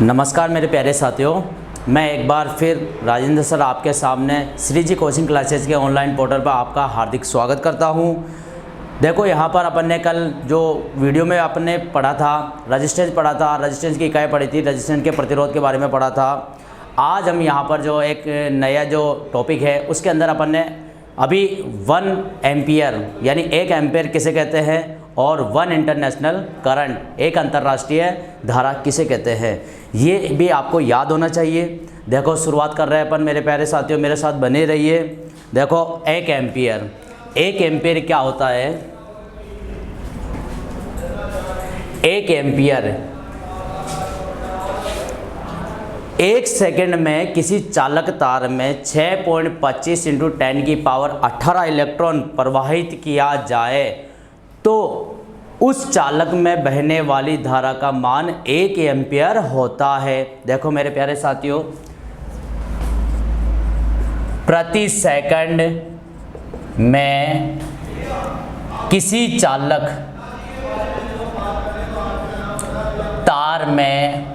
नमस्कार मेरे प्यारे साथियों, मैं एक बार फिर राजेंद्र सर आपके सामने श्री जी कोचिंग क्लासेस के ऑनलाइन पोर्टल पर आपका हार्दिक स्वागत करता हूं। देखो यहाँ पर अपन ने कल जो वीडियो में आपने पढ़ा था रेजिस्टेंस पढ़ा था, रेजिस्टेंस की इकाई पढ़ी थी, रेजिस्टेंस के प्रतिरोध के बारे में पढ़ा था। आज हम यहाँ पर जो एक नया जो टॉपिक है उसके अंदर अपन ने अभी 1 एम्पियर यानी 1 एम्पियर किसे कहते हैं और 1 इंटरनेशनल करंट, एक अंतर्राष्ट्रीय धारा किसे कहते हैं, ये भी आपको याद होना चाहिए। देखो शुरुआत कर रहे हैं अपन मेरे प्यारे साथियों, मेरे साथ बने रहिए। देखो 1 एम्पियर क्या होता है? 1 एम्पियर 1 सेकंड में किसी चालक तार में 6.25 × 10⁻18 इलेक्ट्रॉन प्रवाहित किया जाए तो उस चालक में बहने वाली धारा का मान 1 एम्पियर होता है। देखो मेरे प्यारे साथियों, प्रति सेकंड में किसी चालक तार में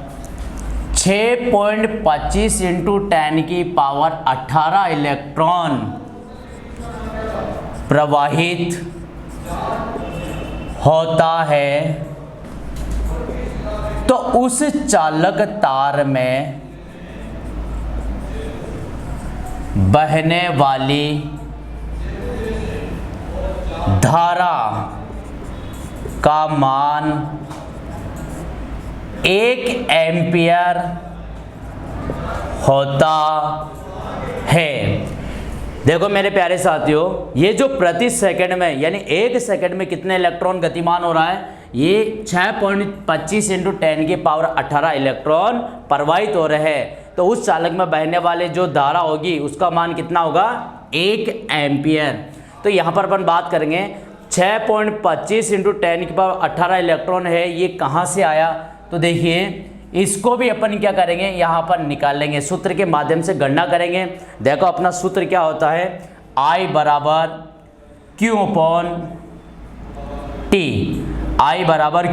6.25 × 10⁻18 इलेक्ट्रॉन प्रवाहित होता है तो उस चालक तार में बहने वाली धारा का मान 1 एम्पियर होता है। देखो मेरे प्यारे साथियों, ये जो प्रति सेकंड में यानी 1 सेकंड में कितने इलेक्ट्रॉन गतिमान हो रहा है, ये 6.25 × 10⁻18 इलेक्ट्रॉन प्रवाहित हो रहे हैं। तो उस चालक में बहने वाले जो धारा होगी उसका मान कितना होगा? 1 एम्पियर। तो यहाँ पर अपन बात करेंगे 6.25 × 10⁻18 इलेक्ट्रॉन है, ये कहाँ से आया? तो देखिए इसको भी अपन क्या करेंगे, यहाँ पर निकालेंगे, सूत्र के माध्यम से गणना करेंगे। देखो अपना सूत्र क्या होता है, I =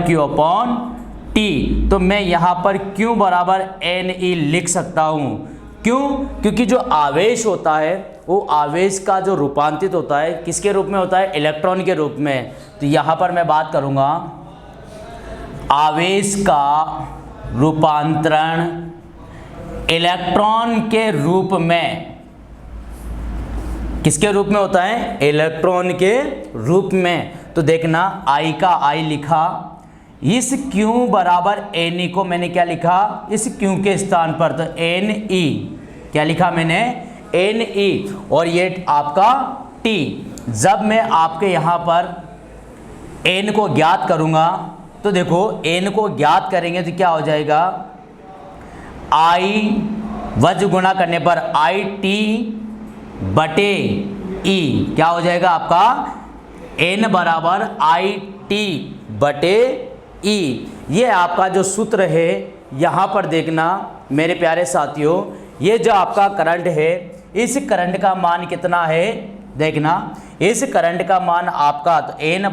Q/T। तो मैं यहाँ पर Q = NE लिख सकता हूँ। क्यों? क्योंकि जो आवेश होता है वो आवेश का जो रूपांतरित होता है किसके रूप में होता है? इलेक्ट्रॉन के रूप में। तो यहाँ पर मैं बात करूँगा आवेश का रूपांतरण इलेक्ट्रॉन के रूप में। किसके रूप में होता है? इलेक्ट्रॉन के रूप में। तो देखना I का I लिखा, इस Q = NE को मैंने क्या लिखा? इस Q के स्थान पर तो NE क्या लिखा मैंने? NE। और ये आपका T। जब मैं आपके यहाँ पर N को ज्ञात करूँगा तो देखो N को ज्ञात करेंगे तो क्या हो जाएगा? I वज्र गुणा करने पर IT/E क्या हो जाएगा आपका? N IT/E। ये आपका जो सूत्र है यहाँ पर देखना मेरे प्यारे साथियों, ये जो आपका करंट है इस करंट का मान कितना है? देखना इस करंट का मान आपका तो N =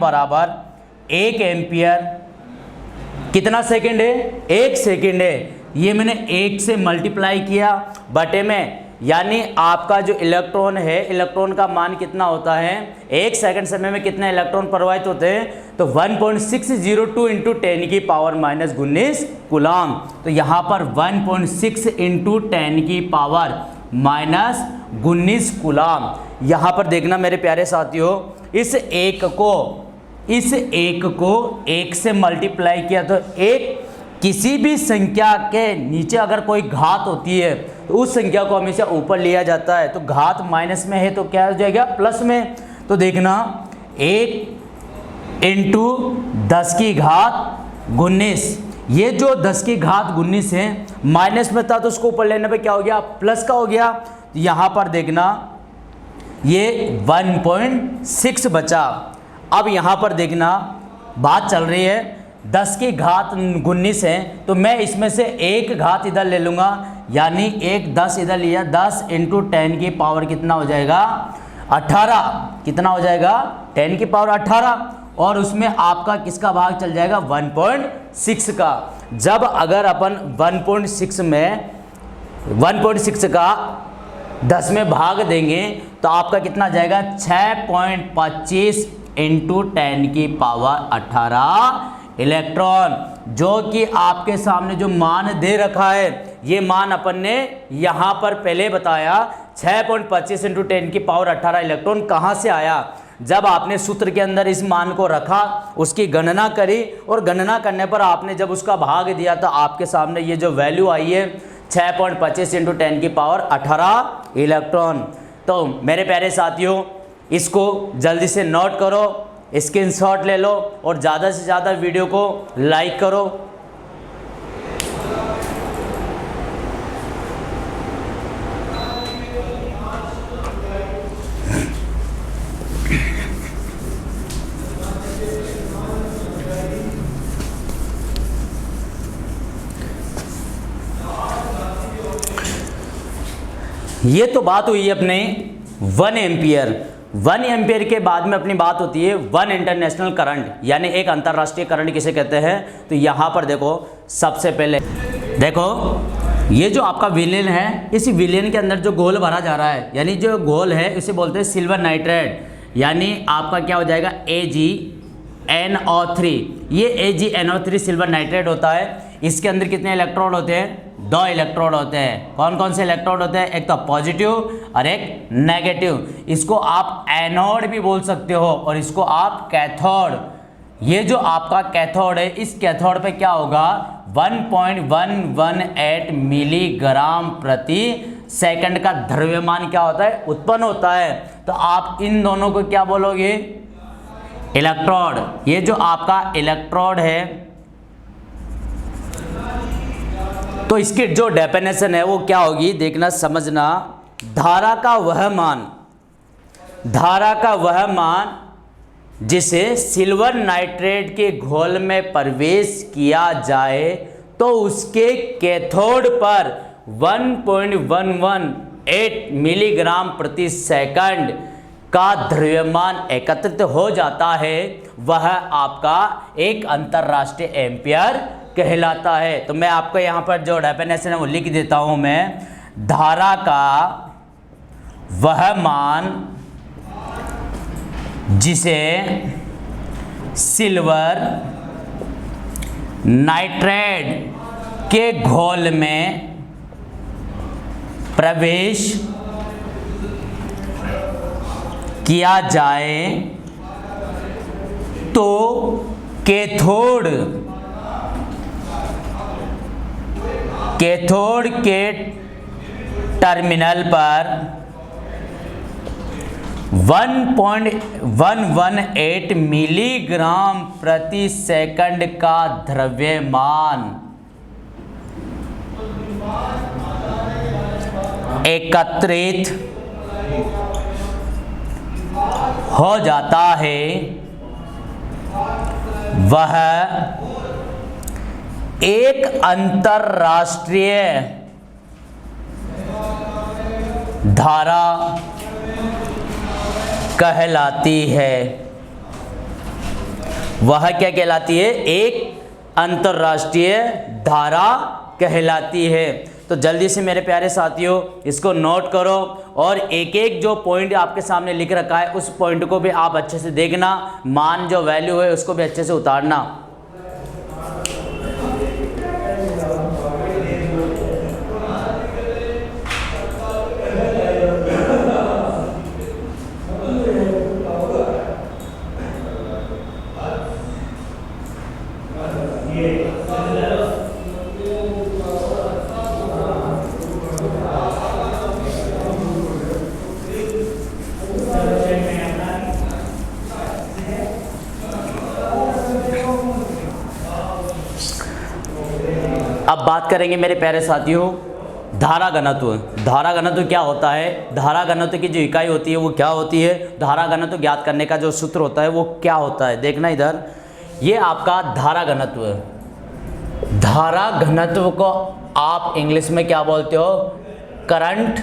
1 एम्पियर। कितना सेकंड है? 1 सेकंड है। ये मैंने 1 से मल्टीप्लाई किया बटे में, यानी आपका जो इलेक्ट्रॉन है इलेक्ट्रॉन का मान कितना होता है? 1 सेकंड समय में कितने इलेक्ट्रॉन प्रवाहित होते हैं? तो 1.602 × 10⁻−19 कूलम। तो यहाँ पर 1.6 × 10⁻−19 कूलम। यहाँ पर देखना मेरे प्यारे साथियों, इस एक को 1 से मल्टीप्लाई किया तो एक किसी भी संख्या के नीचे अगर कोई घात होती है तो उस संख्या को हमेशा ऊपर लिया जाता है। तो घात माइनस में है तो क्या हो जाएगा? प्लस में। तो देखना 1 × 10⁻19, ये जो 10⁻19 है माइनस में था तो उसको ऊपर लेने पे क्या हो गया? प्लस का हो गया। तो यहाँ पर देखना ये 1.6 बचा। अब यहाँ पर देखना बात चल रही है 10⁻19 है तो मैं इसमें से एक घात इधर ले लूँगा, यानी एक 10 इधर लिया, 10 × 10 की पावर कितना हो जाएगा? 18। कितना हो जाएगा? 10 की पावर 18। और उसमें आपका किसका भाग चल जाएगा 1.6 का। जब अगर अपन 1.6 में 1.6 का 10 में भाग देंगे तो आपका कितना जाएगा 6.25 इंटू 10⁻18 इलेक्ट्रॉन, जो कि आपके सामने जो मान दे रखा है, ये मान अपन ने यहाँ पर पहले बताया 6.25 इंटू 10⁻18 इलेक्ट्रॉन कहाँ से आया। जब आपने सूत्र के अंदर इस मान को रखा, उसकी गणना करी और गणना करने पर आपने जब उसका भाग दिया तो आपके सामने ये जो वैल्यू आई है 6.25 इंटू 10⁻18 इलेक्ट्रॉन। तो मेरे प्यारे साथियों, इसको जल्दी से नोट करो, स्क्रीनशॉट ले लो और ज़्यादा से ज़्यादा वीडियो को लाइक करो। ये तो बात हुई अपने 1 एम्पियर। 1 एम्पियर के बाद में अपनी बात होती है 1 इंटरनेशनल करंट, यानी एक अंतर्राष्ट्रीय करंट किसे कहते हैं। तो यहाँ पर देखो, सबसे पहले देखो ये जो आपका विलेन है, इस विलेन के अंदर जो घोल भरा जा रहा है, यानी जो घोल है इसे बोलते हैं सिल्वर नाइट्रेट, यानी आपका क्या हो जाएगा AgNO3। ये AgNO3 सिल्वर नाइट्रेट होता है। इसके अंदर कितने इलेक्ट्रोड होते हैं? 2 इलेक्ट्रोड होते हैं। कौन कौन से इलेक्ट्रोड होते हैं? एक तो पॉजिटिव और एक नेगेटिव। इसको आप एनोड भी बोल सकते हो और इसको आप कैथोड। ये जो आपका कैथोड है, इस कैथोड पे क्या होगा 1.118 मिलीग्राम प्रति सेकंड का द्रव्यमान क्या होता है, उत्पन्न होता है। तो आप इन दोनों को क्या बोलोगे? इलेक्ट्रोड। ये जो आपका इलेक्ट्रोड है तो इसकी जो डेफिनेशन है वो क्या होगी, देखना समझना। धारा का वह मान जिसे सिल्वर नाइट्रेट के घोल में प्रवेश किया जाए तो उसके कैथोड पर 1.118 मिलीग्राम प्रति सेकंड का द्रव्यमान एकत्रित हो जाता है, वह आपका एक अंतर्राष्ट्रीय एम्पियर कहलाता है। तो मैं आपको यहाँ पर जो डेफिनेशन है वो लिख देता हूँ मैं। धारा का वह मान जिसे सिल्वर नाइट्रेट के घोल में प्रवेश किया जाए तो कैथोड के टर्मिनल पर 1.118 मिलीग्राम प्रति सेकंड का द्रव्यमान एकत्रित हो जाता है, वह एक अंतर्राष्ट्रीय धारा कहलाती है। वह क्या कहलाती है? एक अंतर्राष्ट्रीय धारा कहलाती है। तो जल्दी से मेरे प्यारे साथियों इसको नोट करो और एक एक जो पॉइंट आपके सामने लिख रखा है उस पॉइंट को भी आप अच्छे से देखना, मान जो वैल्यू है उसको भी अच्छे से उतारना। अब बात करेंगे मेरे प्यारे साथियों धारा घनत्व। धारा घनत्व क्या होता है? धारा घनत्व की जो इकाई होती है वो क्या होती है? धारा घनत्व ज्ञात करने का जो सूत्र होता है वो क्या होता है? देखना इधर, ये आपका धारा घनत्व। धारा घनत्व को आप इंग्लिश में क्या बोलते हो? Current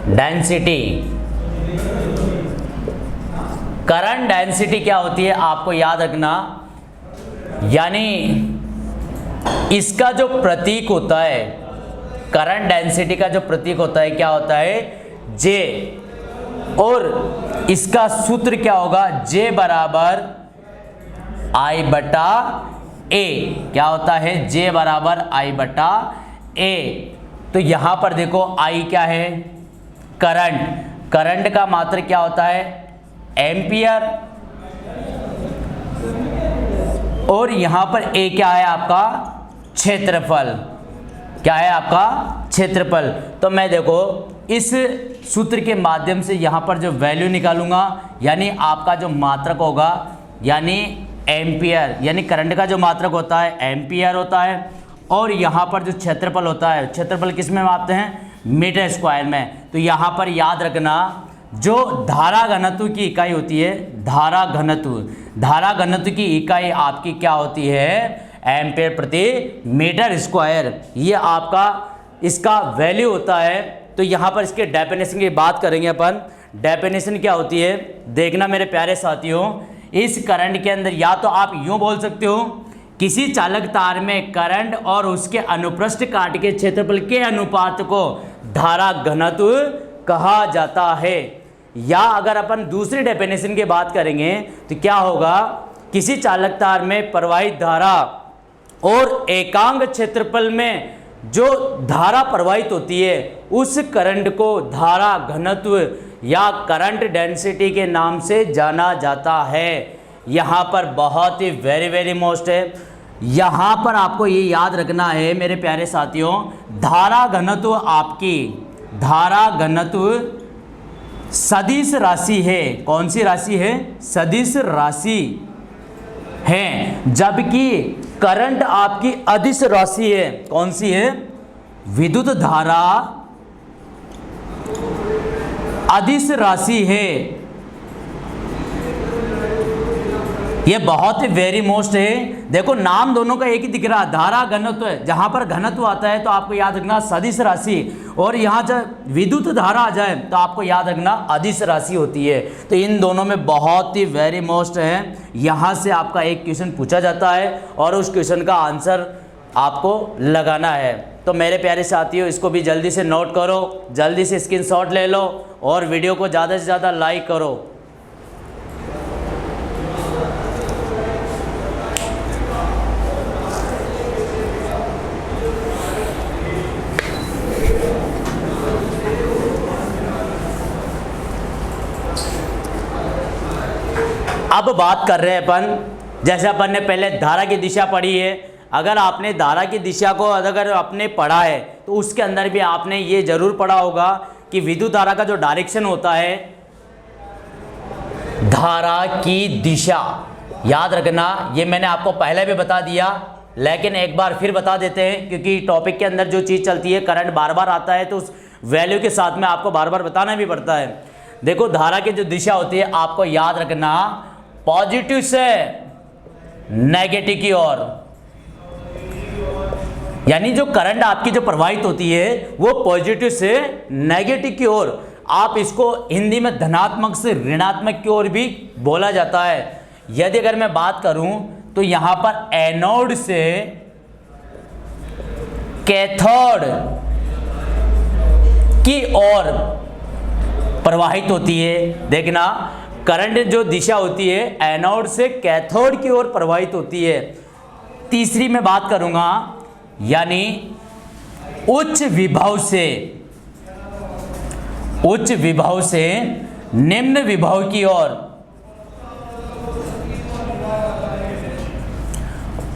density. करंट डेंसिटी क्या होती है आपको याद रखना, यानी इसका जो प्रतीक होता है, करंट डेंसिटी का जो प्रतीक होता है क्या होता है, J, और इसका सूत्र क्या होगा, J बराबर I बटा A। क्या होता है, J बराबर I बटा A। तो यहां पर देखो I क्या है, करंट, करंट का मात्रक क्या होता है, एम्पियर, और यहां पर A क्या है आपका, क्षेत्रफल। क्या है आपका, क्षेत्रफल। तो मैं देखो इस सूत्र के माध्यम से यहां पर जो वैल्यू निकालूंगा, यानी आपका जो मात्रक होगा, यानी एम्पियर, यानी करंट का जो मात्रक होता है एम्पियर होता है, और यहाँ पर जो क्षेत्रफल होता है, क्षेत्रफल किस में मापते हैं, मीटर स्क्वायर में। तो यहाँ पर याद रखना जो धारा घनत्व की इकाई होती है, धारा घनत्व, धारा घनत्व की इकाई आपकी क्या होती है, एम्पियर प्रति मीटर स्क्वायर। ये आपका इसका वैल्यू होता है। तो यहाँ पर इसके डेफिनेशन की बात करेंगे अपन। डेफिनेशन क्या होती है, देखना मेरे प्यारे साथियों, इस करंट के अंदर या तो आप यूं बोल सकते हो, किसी चालक तार में करंट और उसके अनुप्रस्थ काट के क्षेत्रफल के अनुपात को धारा घनत्व कहा जाता है। या अगर अपन दूसरी डेफिनेशन की बात करेंगे तो क्या होगा, किसी चालक तार में प्रवाहित धारा और एकांक क्षेत्रफल में जो धारा प्रवाहित होती है उस करंट को धारा घनत्व या करंट डेंसिटी के नाम से जाना जाता है। यहाँ पर बहुत ही वेरी मोस्ट है, यहाँ पर आपको ये याद रखना है मेरे प्यारे साथियों, धारा घनत्व आपकी, धारा घनत्व सदिश राशि है। कौन सी राशि है, सदिश राशि है, जबकि करंट आपकी अदिश राशि है। कौन सी है, विद्युत धारा अदिश राशि है। ये बहुत ही वेरी मोस्ट है। देखो नाम दोनों का एक ही दिख रहा है, धारा घनत्व है, जहां पर घनत्व आता है तो आपको याद रखना सदिश राशि, और यहाँ जब विद्युत धारा आ जाए तो आपको याद रखना अदिश राशि होती है। तो इन दोनों में बहुत ही वेरी मोस्ट है। यहाँ से आपका एक क्वेश्चन पूछा जाता है और उस क्वेश्चन का आंसर आपको लगाना है। तो मेरे प्यारे साथियों, इसको भी जल्दी से नोट करो, जल्दी से स्क्रीनशॉट ले लो और वीडियो को ज़्यादा से ज़्यादा लाइक करो। अब बात कर रहे हैं अपन, जैसे अपन ने पहले धारा की दिशा पढ़ी है। अगर आपने धारा की दिशा को अगर आपने पढ़ा है तो उसके अंदर भी आपने ये जरूर पढ़ा होगा कि विद्युत धारा का जो डायरेक्शन होता है, धारा की दिशा, याद रखना। ये मैंने आपको पहले भी बता दिया, लेकिन एक बार फिर बता देते हैं, क्योंकि टॉपिक के अंदर जो चीज़ चलती है, करंट बार बार आता है तो उस वैल्यू के साथ में आपको बार बार बताना भी पड़ता है। देखो धारा की जो दिशा होती है, आपको याद रखना पॉजिटिव से नेगेटिव की ओर, यानी जो करंट आपकी जो प्रवाहित होती है वो पॉजिटिव से नेगेटिव की ओर, आप इसको हिंदी में धनात्मक से ऋणात्मक की ओर भी बोला जाता है। यदि अगर मैं बात करूं तो यहां पर एनोड से कैथोड की ओर प्रवाहित होती है। देखना करंट जो दिशा होती है एनोड से कैथोड की ओर प्रवाहित होती है। तीसरी मैं बात करूंगा, यानी उच्च विभव से निम्न विभव की ओर,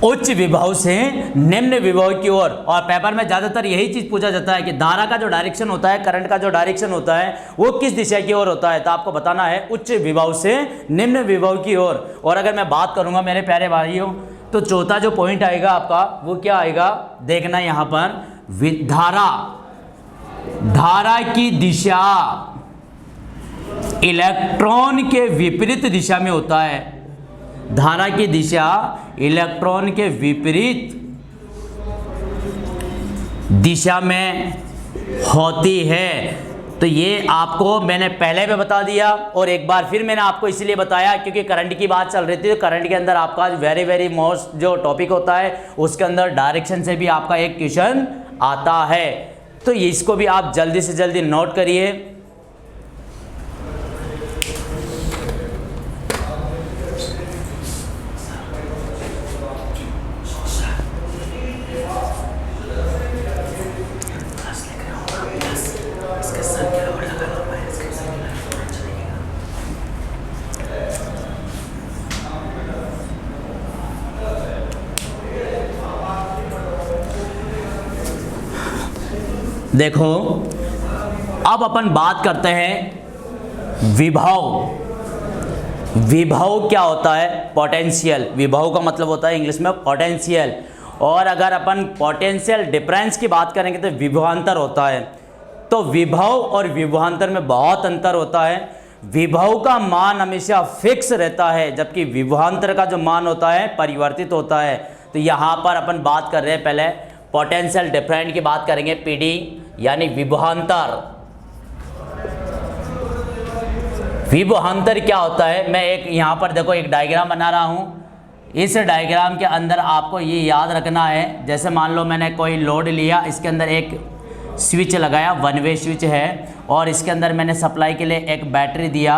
उच्च विभव से निम्न विभव की ओर। और पेपर में ज्यादातर यही चीज पूछा जाता है कि धारा का जो डायरेक्शन होता है, करंट का जो डायरेक्शन होता है, वो किस दिशा की ओर होता है। तो आपको बताना है उच्च विभव से निम्न विभव की ओर। और अगर मैं बात करूंगा मेरे प्यारे भाइयों, तो चौथा जो पॉइंट आएगा आपका वो क्या आएगा, देखना यहां पर धारा की दिशा इलेक्ट्रॉन के विपरीत दिशा में होता है। धारा की दिशा इलेक्ट्रॉन के विपरीत दिशा में होती है। तो ये आपको मैंने पहले भी बता दिया और एक बार फिर मैंने आपको इसलिए बताया क्योंकि करंट की बात चल रही थी। तो करंट के अंदर आपका वेरी मोस्ट जो टॉपिक होता है उसके अंदर डायरेक्शन से भी आपका एक क्वेश्चन आता है। तो इसको भी आप जल्दी से जल्दी नोट करिए। देखो अब अपन बात करते हैं विभव। विभव क्या होता है? पोटेंशियल। विभव का मतलब होता है इंग्लिश में पोटेंशियल। और अगर अपन पोटेंशियल डिफरेंस की बात करेंगे तो विभवांतर होता है। तो विभव और विभवांतर में बहुत अंतर होता है। विभव का मान हमेशा फिक्स रहता है जबकि विभवांतर का जो मान होता है परिवर्तित होता है। तो यहाँ पर अपन बात कर रहे हैं पहले पोटेंशियल डिफरेंट की बात करेंगे, पीडी यानी विभवांतर। विभवांतर क्या होता है? मैं एक यहाँ पर देखो एक डायग्राम बना रहा हूँ। इस डायग्राम के अंदर आपको ये याद रखना है, जैसे मान लो मैंने कोई लोड लिया, इसके अंदर एक स्विच लगाया, वन वे स्विच है, और इसके अंदर मैंने सप्लाई के लिए एक बैटरी दिया।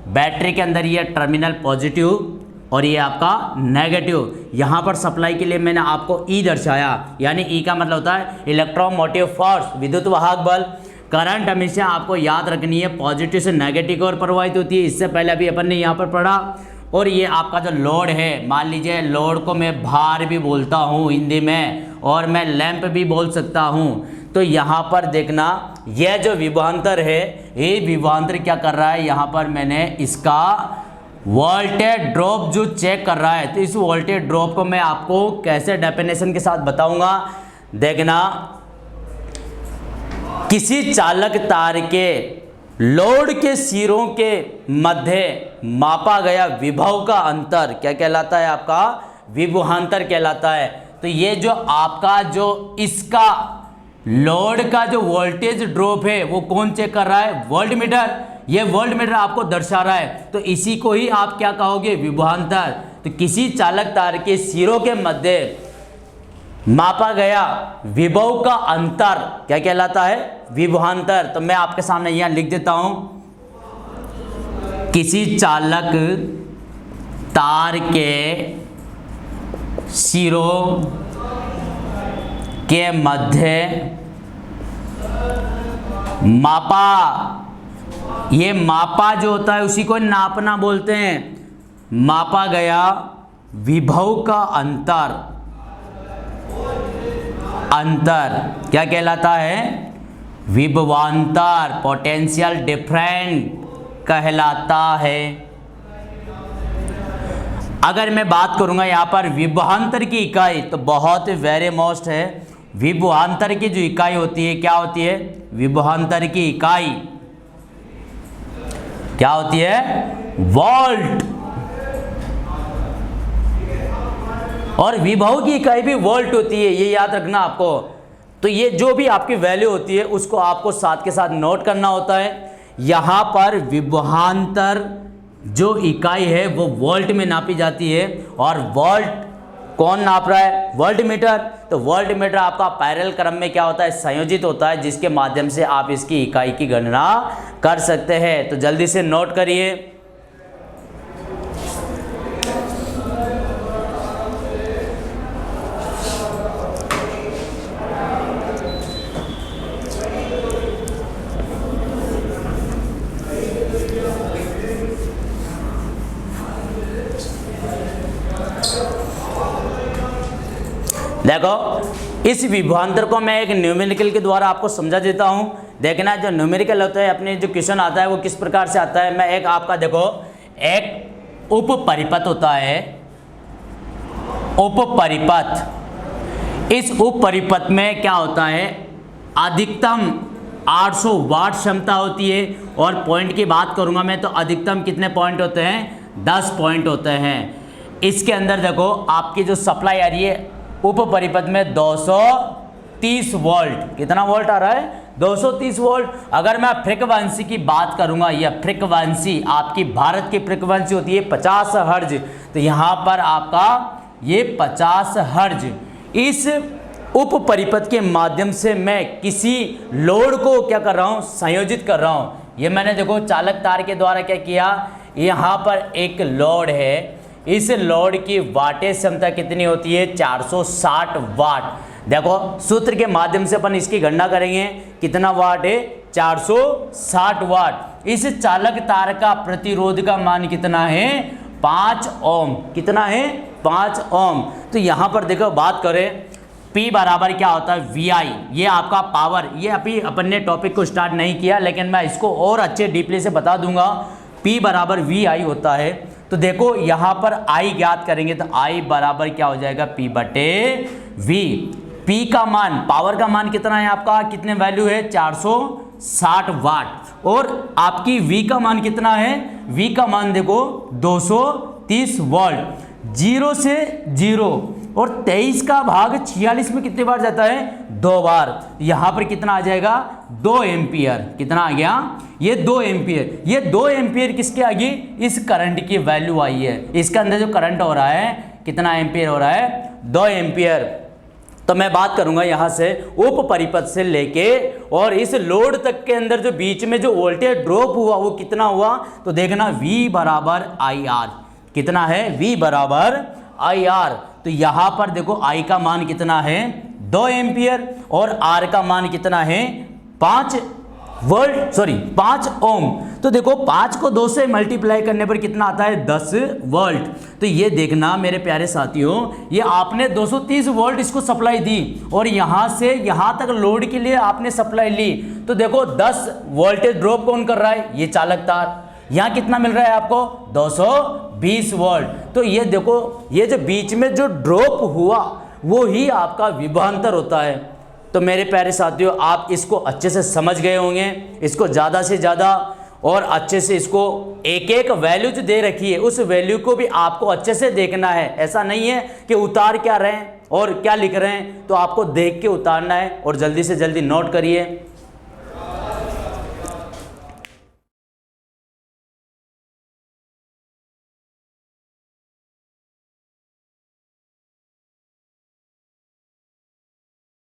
बैटरी के अंदर ये टर्मिनल पॉजिटिव और ये आपका नेगेटिव। यहाँ पर सप्लाई के लिए मैंने आपको ई दर्शाया, यानी ई का मतलब होता है इलेक्ट्रोमोटिव फोर्स, विद्युत वाहक बल। करंट हमेशा आपको याद रखनी है पॉजिटिव से नेगेटिव की ओर प्रवाहित होती है। इससे पहले अभी अपन ने यहाँ पर पढ़ा। और ये आपका जो लोड है, मान लीजिए लोड को मैं भार भी बोलता हूँ हिंदी में, और मैं लैंप भी बोल सकता हूँ। तो यहाँ पर देखना यह जो विभवांतर है, ये विभवांतर क्या कर रहा है, यहाँ पर मैंने इसका वोल्टेज ड्रॉप जो चेक कर रहा है। तो इस वोल्टेज ड्रॉप को मैं आपको कैसे डेफिनेशन के साथ बताऊंगा। देखना, किसी चालक तार के लोड के सिरों के मध्य मापा गया विभव का अंतर क्या कहलाता है? आपका विभवांतर कहलाता है। तो ये जो आपका जो इसका लोड का जो वोल्टेज ड्रॉप है वो कौन चेक कर रहा है? वोल्टमीटर। ये वोल्टमीटर आपको दर्शा रहा है, तो इसी को ही आप क्या कहोगे? विभवांतर। तो किसी चालक तार के सिरों के मध्य मापा गया विभव का अंतर क्या कहलाता है? विभवांतर। तो मैं आपके सामने यहां लिख देता हूं, किसी चालक तार के सिरों के मध्य मापा, ये मापा जो होता है उसी को नापना बोलते हैं। मापा गया विभव का अंतर, अंतर क्या कहलाता है? विभवांतर, पोटेंशियल डिफरेंट कहलाता है। अगर मैं बात करूंगा यहाँ पर विभवांतर की इकाई, तो बहुत वेरी मोस्ट है। विभवांतर की जो इकाई होती है क्या होती है? विभवांतर की इकाई क्या होती है? वोल्ट। और विभव की इकाई भी वोल्ट होती है, ये याद रखना आपको। तो ये जो भी आपकी वैल्यू होती है उसको आपको साथ के साथ नोट करना होता है। यहाँ पर विभवांतर जो इकाई है वो वोल्ट में नापी जाती है। और वोल्ट कौन नाप रहा है? वोल्टमीटर। तो वोल्टमीटर आपका पैरेलल क्रम में क्या होता है? संयोजित होता है, जिसके माध्यम से आप इसकी इकाई की गणना कर सकते हैं। तो जल्दी से नोट करिए। देखो, इस विभवांतर को मैं एक न्यूमेरिकल के द्वारा आपको समझा देता हूं। देखना, जो न्यूमेरिकल होता है अपने जो क्वेश्चन आता है वो किस प्रकार से आता है। मैं एक आपका देखो, एक उप परिपथ होता है, उप परिपथ। इस उप परिपथ में क्या होता है? अधिकतम 800 वाट क्षमता होती है। और पॉइंट की बात करूंगा मैं तो अधिकतम कितने पॉइंट होते हैं? 10 पॉइंट होते हैं। इसके अंदर देखो आपकी जो सप्लाई आ रही है उप परिपथ में 230 वोल्ट, कितना वोल्ट आ रहा है? 230 वोल्ट। अगर मैं फ्रीक्वेंसी की बात करूंगा, यह फ्रीक्वेंसी आपकी भारत की फ्रीक्वेंसी होती है 50 हर्ज, तो यहाँ पर आपका ये 50 हर्ज। इस उप परिपथ के माध्यम से मैं किसी लोड को क्या कर रहा हूँ, संयोजित कर रहा हूँ। ये मैंने देखो चालक तार के द्वारा क्या किया, यहाँ पर एक लोड है, इस लोड की वाटेज क्षमता कितनी होती है, 460 वाट। देखो सूत्र के माध्यम से अपन इसकी गणना करेंगे, कितना वाट है, 460 वाट। इस चालक तार का प्रतिरोध का मान कितना है, 5 ओम। कितना है, 5 ओम। तो यहाँ पर देखो बात करें, P बराबर क्या होता है, VI, ये आपका पावर। ये अभी अपन ने टॉपिक को स्टार्ट नहीं किया, लेकिन मैं इसको और अच्छे डीपली से बता दूंगा। P बराबर VI होता है। तो देखो यहाँ पर I ज्ञात करेंगे, तो I बराबर क्या हो जाएगा, P बटे V। P का मान, पावर का मान कितना है आपका, कितने वैल्यू है, 460 वाट। और आपकी V का मान कितना है, V का मान देखो 230 वोल्ट। 0 से 0 और 23 का भाग 46 में कितने बार जाता है, 2 बार। यहाँ पर कितना आ जाएगा, 2 एम्पियर। कितना आ गया, ये 2 एम्पियर। ये 2 एम्पियर किसके आ गई, इस करंट की वैल्यू आई है। इसके अंदर जो करंट हो रहा है, कितना एम्पियर हो रहा है, 2 एम्पियर। तो मैं बात करूंगा यहाँ से उप परिपथ से लेके और इस लोड तक के अंदर जो बीच में जो वोल्टेज ड्रॉप हुआ वो कितना हुआ, तो देखना V बराबर IR। कितना है, V बराबर IR। तो यहाँ पर देखो I का मान कितना है, 2 एम्पियर, और R का मान कितना है, 5 ओम। तो देखो 5 को 2 से मल्टीप्लाई करने पर कितना आता है, 10 वोल्ट। तो ये देखना मेरे प्यारे साथियों, ये आपने 230 वोल्ट इसको सप्लाई दी और यहाँ से यहाँ तक लोड के लिए आपने सप्लाई ली। तो देखो 10 वोल्टेज ड्रॉप कौन कर रहा है, ये चालक तार। यहाँ कितना मिल रहा है आपको, 220 वोल्ट। तो ये देखो, ये जो बीच में जो ड्रॉप हुआ वो ही आपका विभवांतर होता है। तो मेरे प्यारे साथियों, आप इसको अच्छे से समझ गए होंगे। इसको ज़्यादा से ज़्यादा और अच्छे से इसको एक एक वैल्यू जो दे रखी है उस वैल्यू को भी आपको अच्छे से देखना है। ऐसा नहीं है कि उतार क्या रहे हैं और क्या लिख रहे हैं, तो आपको देख के उतारना है और जल्दी से जल्दी नोट करिए।